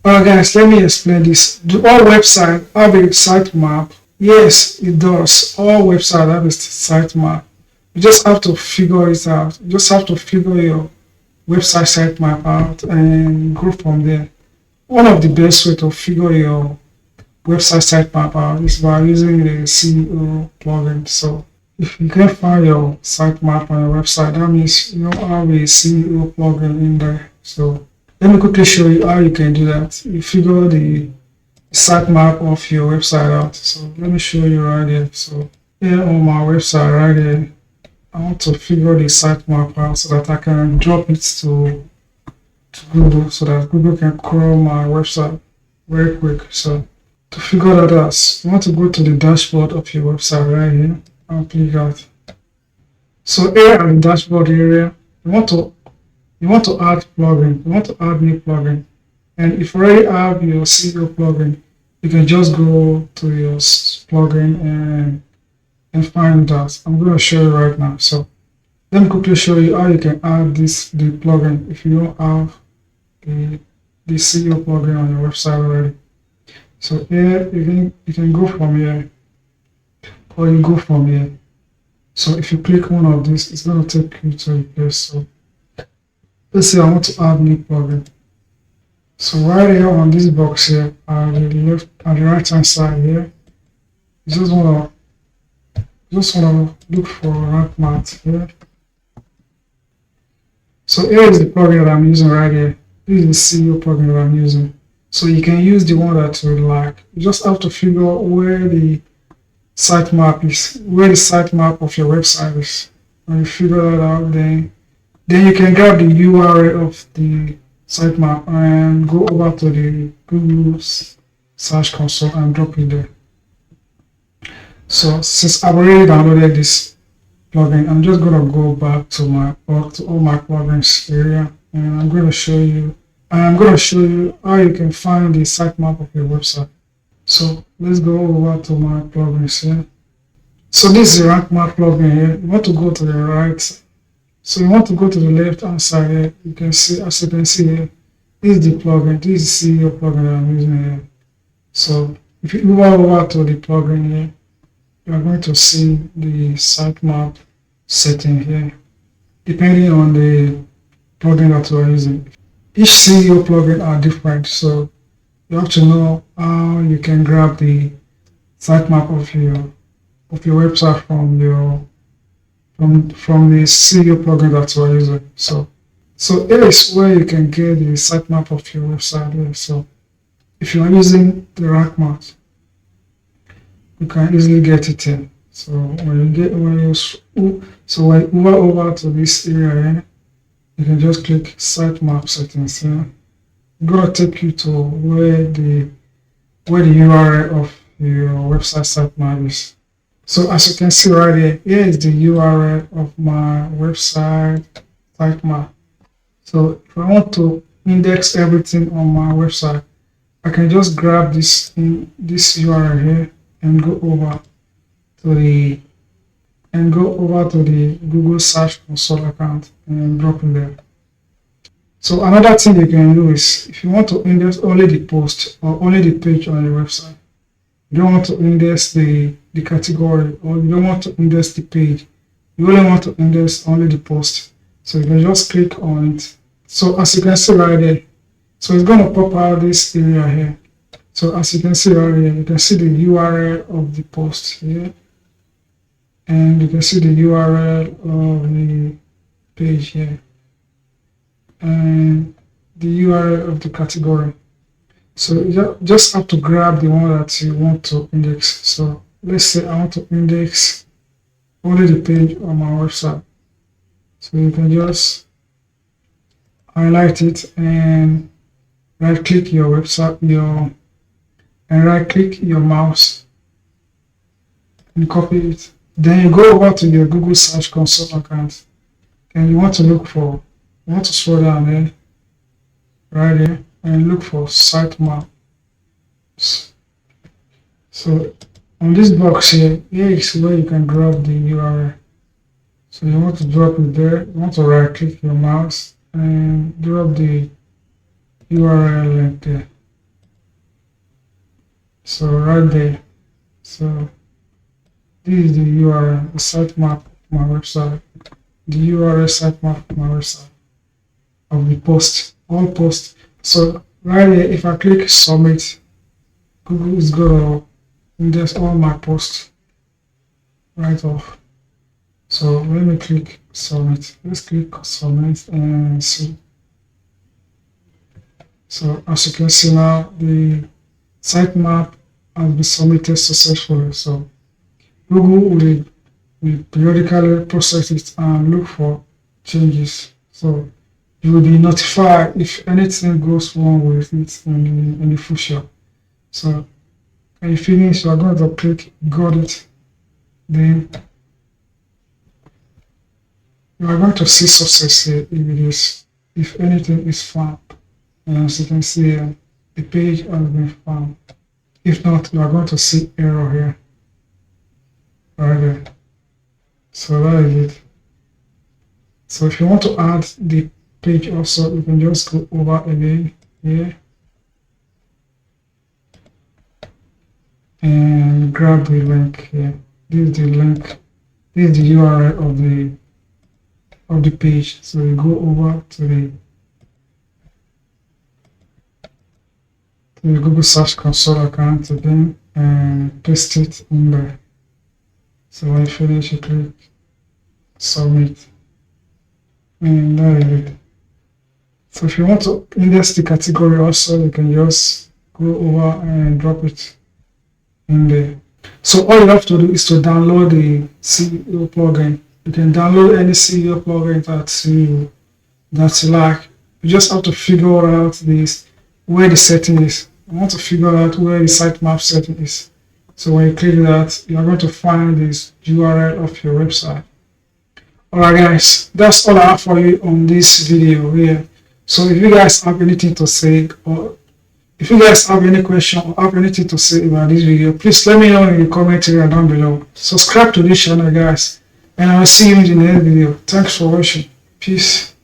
Alright guys, let me explain this. Do all websites have a sitemap? Yes, it does. All websites have a sitemap. You just have to figure it out. You just have to figure your website sitemap out and go from there. One of the best way to figure your website sitemap out is by using the CEO plugin. So if you can find your sitemap on your website, that means you have a CEO plugin in there. So let me quickly show you how you can do that. You figure the sitemap of your website out. So let me show you right here. So here on my website right here, I want to figure the sitemap out so that I can drop it to Google so that Google can crawl my website very quick. So to figure that out, you want to go to the dashboard of your website right here and click that. So here at the dashboard area, you want to add plugin. You want to add new plugin. And if you already have your CEO plugin, you can just go to your plugin and find that. I'm going to show you right now. So let me quickly show you how you can add the plugin if you don't have the CEO plugin on your website already. So here you can go from here, or you go from here. So if you click one of these, it's going to take you to a place. So let's say I want to add new plugin. So right here on this box here, at the right hand side here, you just wanna look for rank math here. So here is the plugin that I'm using right here. This is the CEO plugin that I'm using. So you can use the one that you like. You just have to figure out where the sitemap is, where the sitemap of your website is. When you figure that out, then you can grab the URL of the sitemap and go over to the Google Search Console and drop it there. So since I've already downloaded this plugin, I'm just gonna go back to all my plugins area, and I'm gonna show you how you can find the sitemap of your website. So let's go over to my plugins here. So this is the rank math plugin here. You want to go to the right. So you want to go to the left hand side here. You can see, as you can see here, this is the plugin. This is the CEO plugin that I'm using here. So if you move over to the plugin here, you are going to see the sitemap setting here, depending on the plugin that you are using. Each CEO plugin are different, so you have to know how you can grab the sitemap of your website from the CEO plugin that you are using. So here is where you can get the sitemap of your website here. So if you are using the rank math, you can easily get it in. So when you move over to this area here, you can just click sitemap settings here. It's gonna take you to where the URL of your website sitemap is. So as you can see right here, here is the URL of my website sitemap. So if I want to index everything on my website, I can just grab this URL here and go over to the Google Search Console account and drop in there. So another thing you can do is, if you want to index only the post or only the page on your website, you don't want to index the category, or you don't want to index the page, you only want to index only the post. So you can just click on it. So as you can see right there, so it's going to pop out this area here. So as you can see right here, you can see the URL of the post here, and you can see the URL of the page here, and the URL of the category. So you just have to grab the one that you want to index. So let's say I want to index only the page on my website. So you can just highlight it and right click your website, and right click your mouse and copy it. Then you go over to your Google Search Console account, and you want to scroll down there, right here, and look for sitemap. So on this box here is where you can drop the URL. So you want to drop it there. You want to right click your mouse and drop the URL link there. So right there. So this is the URL, the sitemap of my website. The URL sitemap of my website of the post, all posts. So right here, if I click submit, Google is gonna index all my posts right off. So let me click submit. Let's click submit and see. So as you can see now, the sitemap has been submitted successfully. So Google will periodically process it and look for changes. So you will be notified if anything goes wrong with it in the future. So when you finish, you are going to click got it. Then you are going to see success here if anything is found. And as you can see here, the page has been found. If not, you are going to see error here. Right there. So that is it. So if you want to add the page also, you can just go over again here and grab the link here. This is the link. This is the URL of the page. So you go over to the Google Search Console account again and paste it in there. So when you finish, you click submit. And that is it. So if you want to index the category also, you can just go over and drop it in there. So all you have to do is to download the CEO plugin. You can download any CEO plugin that you like. You just have to figure out this where the setting is. You want to figure out where the sitemap setting is. So when you click that, you are going to find this URL of your website. Alright guys, that's all I have for you on this video here. So if you guys have anything to say, or if you guys have any question or have anything to say about this video, please let me know in the comment area down below. Subscribe to this channel guys, and I will see you in the next video. Thanks for watching. Peace.